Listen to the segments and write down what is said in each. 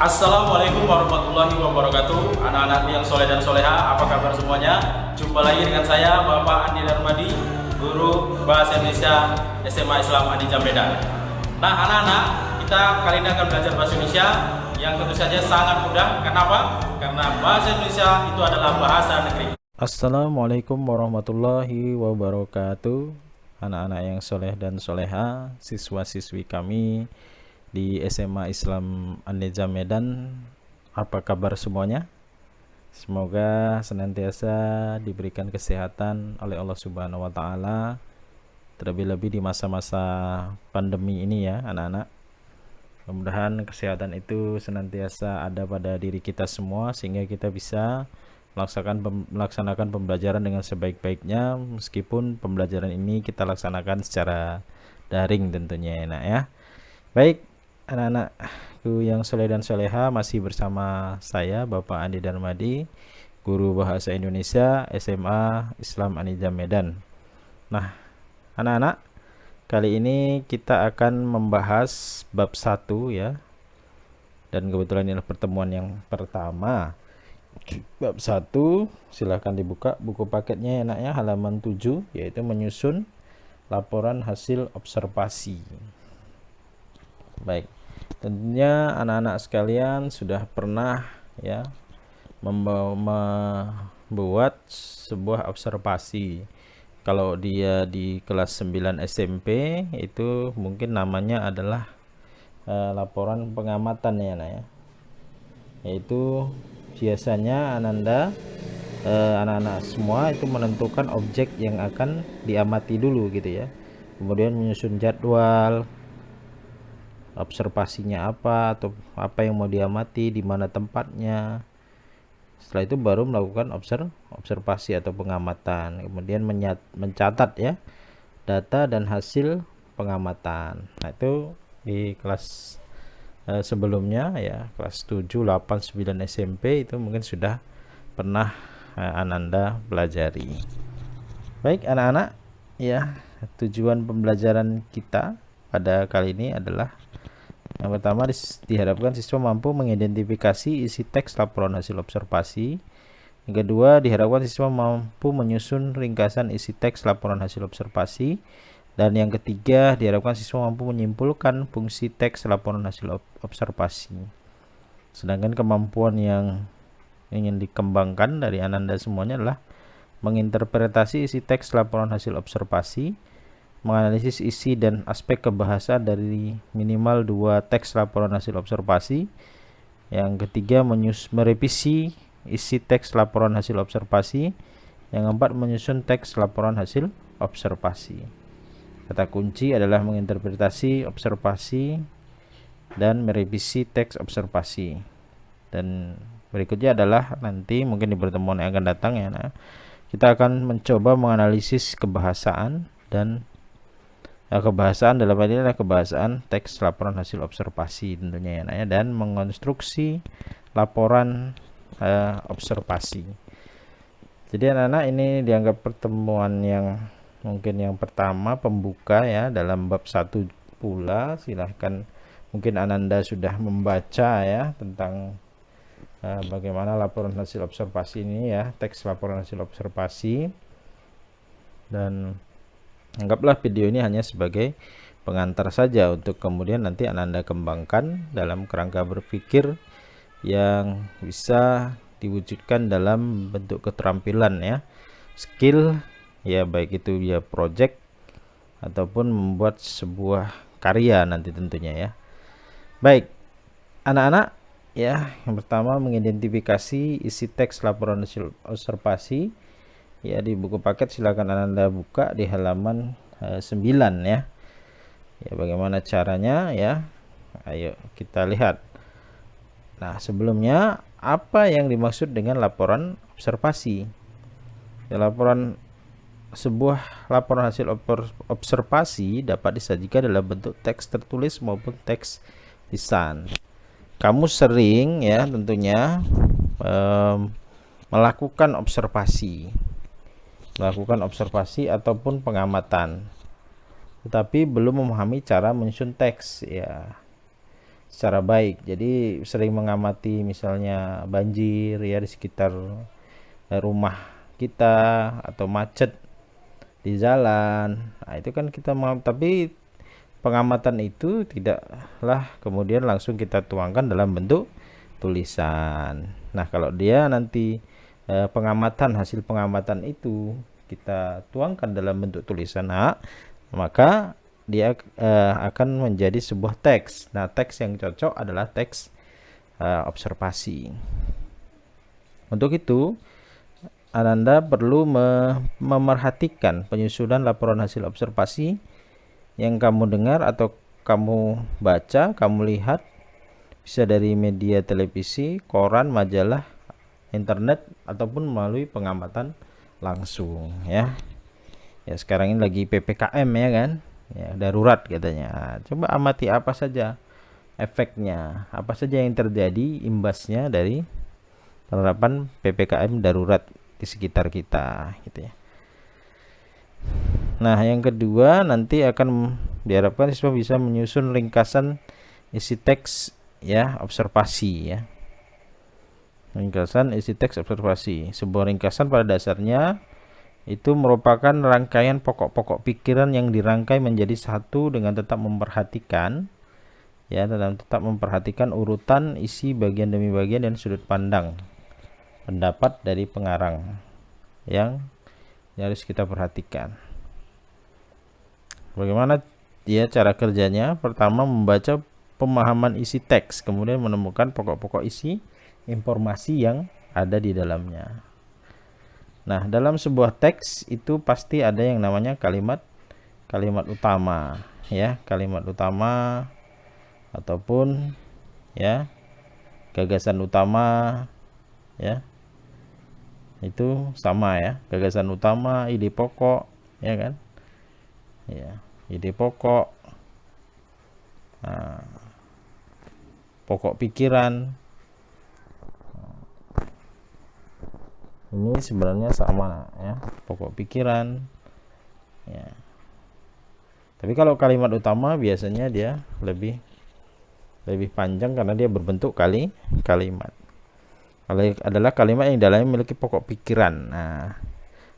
Assalamualaikum warahmatullahi wabarakatuh. Anak-anak yang soleh dan soleha, apa kabar semuanya? Jumpa lagi dengan saya Bapak Andi Darmadi, guru Bahasa Indonesia SMA Islam Adi Medan. Nah anak-anak, kita kali ini akan belajar Bahasa Indonesia yang tentu saja sangat mudah. Kenapa? Karena Bahasa Indonesia itu adalah bahasa negeri. Assalamualaikum warahmatullahi wabarakatuh. Anak-anak yang soleh dan soleha, siswa-siswi kami di SMA Islam An-Nizam Medan, apa kabar semuanya? Semoga senantiasa diberikan kesehatan oleh Allah Subhanahu wa taala, terlebih-lebih di masa-masa pandemi ini ya, anak-anak. Mudah-mudahan kesehatan itu senantiasa ada pada diri kita semua sehingga kita bisa melaksanakan pembelajaran dengan sebaik-baiknya, meskipun pembelajaran ini kita laksanakan secara daring tentunya enak ya. Baik, anak-anakku yang soleh dan soleha, masih bersama saya Bapak Andi Darmadi, guru Bahasa Indonesia SMA Islam An-Nizam Medan. Nah, anak-anak, kali ini kita akan membahas bab 1 ya. Dan kebetulan ini pertemuan yang pertama. Bab 1, silahkan dibuka buku paketnya enaknya, halaman 7, yaitu menyusun laporan hasil observasi. Baik, tentunya anak-anak sekalian sudah pernah ya membuat sebuah observasi. Kalau dia di kelas 9 SMP itu mungkin namanya adalah laporan pengamatan ya, ya. Yaitu biasanya anak-anak semua itu menentukan objek yang akan diamati dulu gitu ya, kemudian menyusun jadwal observasinya apa atau apa yang mau diamati, di mana tempatnya. Setelah itu baru melakukan observasi atau pengamatan, kemudian mencatat ya data dan hasil pengamatan. Nah itu di kelas sebelumnya ya, kelas 7, 8, 9 SMP itu mungkin sudah pernah Ananda pelajari. Baik anak-anak ya, tujuan pembelajaran kita pada kali ini adalah yang pertama, diharapkan siswa mampu mengidentifikasi isi teks laporan hasil observasi. Yang kedua, diharapkan siswa mampu menyusun ringkasan isi teks laporan hasil observasi. Dan yang ketiga, diharapkan siswa mampu menyimpulkan fungsi teks laporan hasil observasi. Sedangkan kemampuan yang ingin dikembangkan dari Ananda semuanya adalah menginterpretasi isi teks laporan hasil observasi, menganalisis isi dan aspek kebahasaan dari minimal 2 teks laporan hasil observasi. Yang ketiga, merevisi isi teks laporan hasil observasi. Yang keempat, menyusun teks laporan hasil observasi. Kata kunci adalah menginterpretasi observasi dan merevisi teks observasi. Dan berikutnya adalah nanti mungkin di pertemuan yang akan datang ya, kita akan mencoba menganalisis kebahasaan dan kebahasaan dalam hal ini adalah kebahasaan teks laporan hasil observasi tentunya ya, dan mengonstruksi laporan observasi. Jadi anak-anak, ini dianggap pertemuan yang mungkin yang pertama pembuka ya dalam bab 1 pula. Silahkan, mungkin Ananda sudah membaca ya tentang bagaimana laporan hasil observasi ini ya, teks laporan hasil observasi. Dan anggaplah video ini hanya sebagai pengantar saja untuk kemudian nanti Ananda kembangkan dalam kerangka berpikir yang bisa diwujudkan dalam bentuk keterampilan ya, skill ya, baik itu ya project ataupun membuat sebuah karya nanti tentunya ya. Baik anak-anak ya, yang pertama mengidentifikasi isi teks laporan hasil observasi ya. Di buku paket silakan Anda buka di halaman 9 ya. Ya, bagaimana caranya ya? Ayo kita lihat. Nah, sebelumnya apa yang dimaksud dengan laporan observasi? Ya, sebuah laporan hasil observasi dapat disajikan dalam bentuk teks tertulis maupun teks lisan. Kamu sering ya tentunya melakukan observasi ataupun pengamatan, tetapi belum memahami cara menyusun teks ya. secara baik. Jadi sering mengamati misalnya banjir ya di sekitar rumah kita atau macet di jalan. Nah, itu kan kita mau, tapi pengamatan itu tidaklah kemudian langsung kita tuangkan dalam bentuk tulisan. Nah, kalau dia nanti pengamatan, hasil pengamatan itu kita tuangkan dalam bentuk tulisan, nah, maka dia akan menjadi sebuah teks. Nah, teks yang cocok adalah teks observasi. Untuk itu, Ananda perlu memerhatikan penyusunan laporan hasil observasi yang kamu dengar atau kamu baca, kamu lihat, bisa dari media televisi, koran, majalah, internet, ataupun melalui pengamatan langsung ya. Ya, sekarang ini lagi PPKM ya kan, ya darurat katanya. Coba amati apa saja efeknya, apa saja yang terjadi imbasnya dari penerapan PPKM darurat di sekitar kita gitu ya. Nah, yang kedua nanti akan diharapkan siswa bisa menyusun ringkasan isi teks ya observasi ya. Ringkasan isi teks observasi. Sebuah ringkasan pada dasarnya itu merupakan rangkaian pokok-pokok pikiran yang dirangkai menjadi satu dengan tetap memperhatikan ya, dalam tetap memperhatikan urutan, isi, bagian demi bagian, dan sudut pandang pendapat dari pengarang yang harus kita perhatikan. Bagaimana dia cara kerjanya? Pertama, membaca pemahaman isi teks, kemudian menemukan pokok-pokok isi informasi yang ada di dalamnya. Nah, dalam sebuah teks itu pasti ada yang namanya kalimat utama ya, kalimat utama ataupun ya gagasan utama ya. Itu sama ya, gagasan utama, ide pokok ya kan ya, ide pokok, nah, pokok pikiran, ini sebenarnya sama ya, pokok pikiran ya. Tapi kalau kalimat utama biasanya dia lebih panjang karena dia berbentuk kalimat. Adalah kalimat yang dalamnya memiliki pokok pikiran, nah,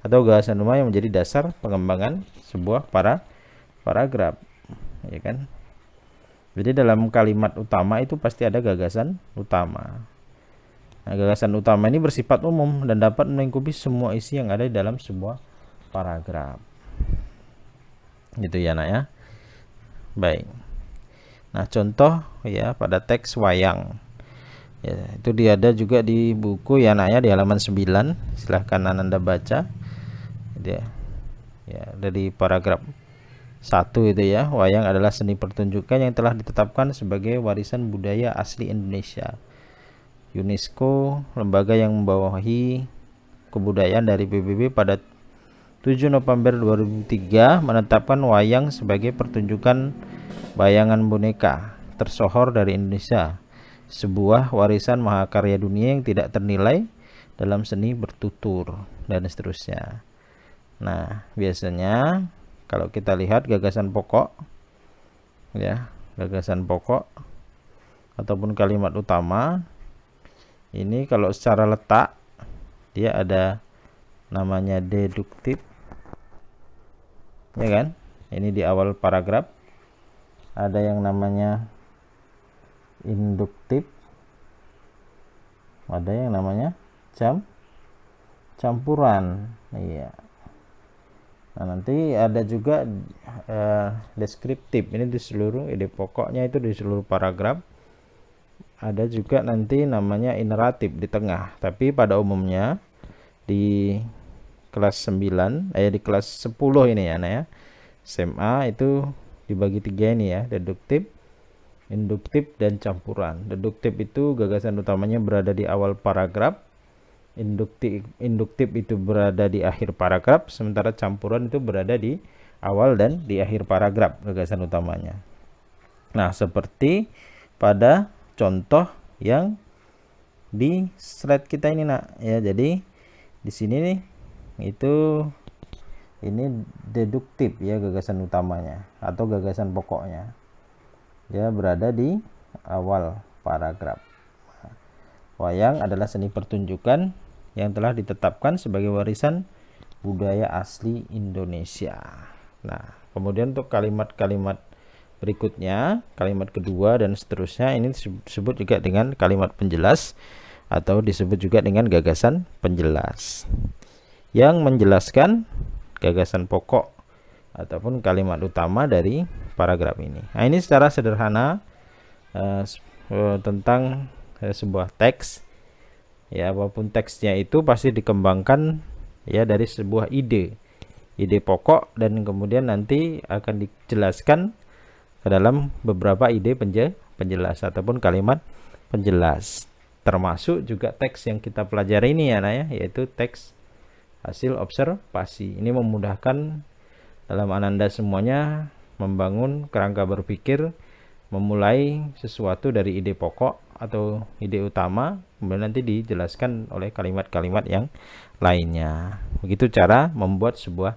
atau gagasan utama yang menjadi dasar pengembangan sebuah paragraf ya kan. Jadi dalam kalimat utama itu pasti ada gagasan utama. Nah, gagasan utama ini bersifat umum dan dapat melingkupi semua isi yang ada di dalam sebuah paragraf. Gitu ya nak ya. Baik. Nah, contoh ya pada teks wayang. Ya, itu dia ada juga di buku ya nak ya, di halaman 9. Silahkan Ananda baca. Ya, dari paragraf 1 itu ya. Wayang adalah seni pertunjukan yang telah ditetapkan sebagai warisan budaya asli Indonesia. UNESCO, lembaga yang membawahi kebudayaan dari PBB, pada 7 November 2003 menetapkan wayang sebagai pertunjukan bayangan boneka tersohor dari Indonesia, sebuah warisan mahakarya dunia yang tidak ternilai dalam seni bertutur, dan seterusnya. Nah, biasanya kalau kita lihat gagasan pokok ya, gagasan pokok ataupun kalimat utama ini, kalau secara letak dia ada namanya deduktif ya kan, ini di awal paragraf. Ada yang namanya induktif, ada yang namanya campuran. Iya. Nah, nanti ada juga deskriptif. Ini di seluruh ide pokoknya itu di seluruh paragraf. Ada juga nanti namanya ineratif di tengah. Tapi pada umumnya di kelas 9 di kelas 10 ini ya, nah ya, SMA itu dibagi 3 ini ya, deduktif, induktif, dan campuran. Deduktif itu gagasan utamanya berada di awal paragraf, induktif itu berada di akhir paragraf, sementara campuran itu berada di awal dan di akhir paragraf gagasan utamanya. Nah, seperti pada contoh yang di slide kita ini nak ya. Jadi di sini nih itu ini deduktif ya, gagasan utamanya atau gagasan pokoknya. Dia berada di awal paragraf. Wayang adalah seni pertunjukan yang telah ditetapkan sebagai warisan budaya asli Indonesia. Nah, kemudian untuk kalimat-kalimat berikutnya, kalimat kedua dan seterusnya, ini disebut juga dengan kalimat penjelas atau disebut juga dengan gagasan penjelas yang menjelaskan gagasan pokok ataupun kalimat utama dari paragraf ini. Nah, ini secara sederhana tentang sebuah teks. Ya, apapun teksnya itu pasti dikembangkan ya dari sebuah ide pokok, dan kemudian nanti akan dijelaskan ke dalam beberapa ide penjelas ataupun kalimat penjelas, termasuk juga teks yang kita pelajari ini ya, yaitu teks hasil observasi. Ini memudahkan dalam Ananda semuanya membangun kerangka berpikir, memulai sesuatu dari ide pokok atau ide utama, kemudian nanti dijelaskan oleh kalimat-kalimat yang lainnya. Begitu cara membuat sebuah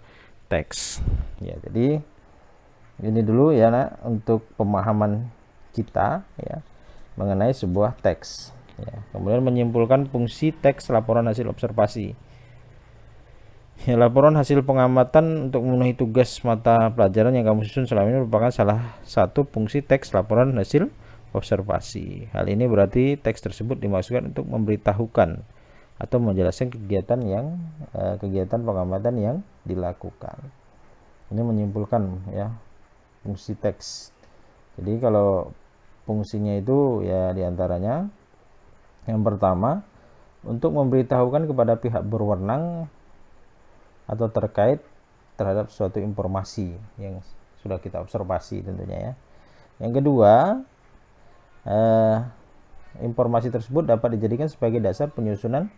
teks. Ya, jadi ini dulu ya untuk pemahaman kita ya mengenai sebuah teks. Ya, kemudian menyimpulkan fungsi teks laporan hasil observasi. Ya, laporan hasil pengamatan untuk memenuhi tugas mata pelajaran yang kamu susun selama ini merupakan salah satu fungsi teks laporan hasil observasi. Hal ini berarti teks tersebut dimaksudkan untuk memberitahukan atau menjelaskan kegiatan pengamatan yang dilakukan. Ini menyimpulkan ya fungsi teks. Jadi kalau fungsinya itu ya diantaranya yang pertama untuk memberitahukan kepada pihak berwenang atau terkait terhadap suatu informasi yang sudah kita observasi tentunya ya. Yang kedua, informasi tersebut dapat dijadikan sebagai dasar penyusunan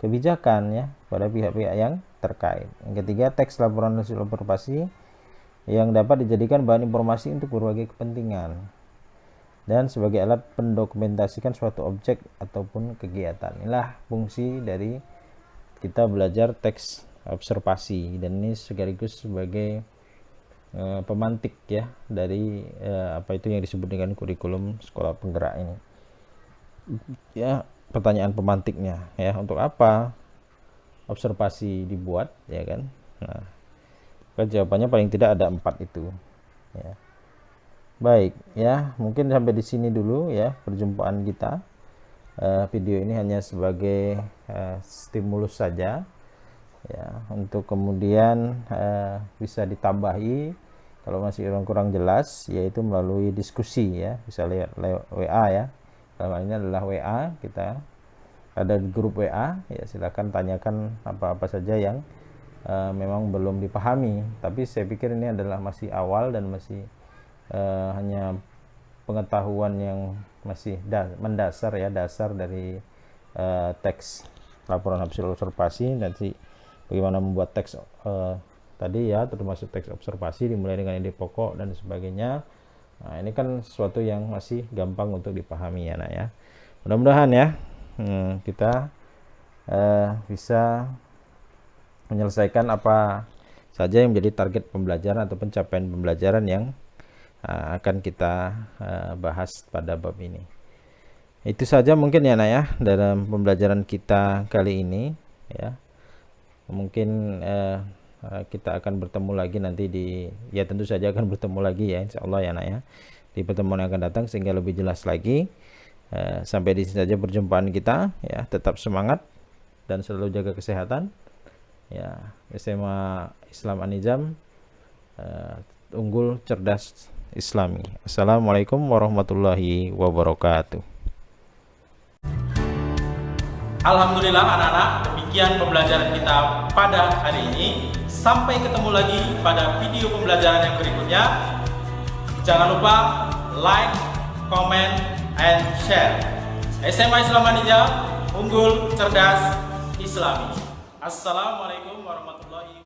kebijakan ya pada pihak-pihak yang terkait. Yang ketiga, teks laporan hasil observasi yang dapat dijadikan bahan informasi untuk berbagai kepentingan dan sebagai alat pendokumentasikan suatu objek ataupun kegiatan. Inilah fungsi dari kita belajar teks observasi, dan ini sekaligus sebagai pemantik ya dari apa itu yang disebut dengan kurikulum sekolah penggerak ini. Ya, pertanyaan pemantiknya ya, untuk apa observasi dibuat ya kan? Nah, jawabannya paling tidak ada 4 itu ya. Baik ya, mungkin sampai di sini dulu ya perjumpaan kita. Video ini hanya sebagai stimulus saja ya, untuk kemudian bisa ditambahi kalau masih kurang jelas, yaitu melalui diskusi ya, bisa lewat WA ya. Dalam ini adalah WA, kita ada di grup WA ya, silakan tanyakan apa-apa saja yang memang belum dipahami, tapi saya pikir ini adalah masih awal dan masih hanya pengetahuan yang masih mendasar ya, dasar dari teks laporan hasil observasi. Nanti bagaimana membuat teks tadi ya, termasuk teks observasi dimulai dengan ide pokok dan sebagainya. Nah, ini kan sesuatu yang masih gampang untuk dipahami ya ya. Mudah-mudahan ya kita bisa menyelesaikan apa saja yang menjadi target pembelajaran atau pencapaian pembelajaran yang akan kita bahas pada bab ini. Itu saja mungkin ya ya dalam pembelajaran kita kali ini ya. Mungkin kita akan bertemu lagi nanti ya tentu saja akan bertemu lagi ya, insyaallah ya ya di pertemuan yang akan datang sehingga lebih jelas lagi. Sampai di sini saja perjumpaan kita ya, tetap semangat dan selalu jaga kesehatan ya. SMA Islam An-Nizam, unggul, cerdas, Islami. Assalamualaikum warahmatullahi wabarakatuh. Alhamdulillah anak-anak, demikian pembelajaran kita pada hari ini. Sampai ketemu lagi pada video pembelajaran yang berikutnya. Jangan lupa like, comment, and share. SMA Islam An-Nizam, unggul, cerdas, Islami. Assalamualaikum warahmatullahi wabarakatuh.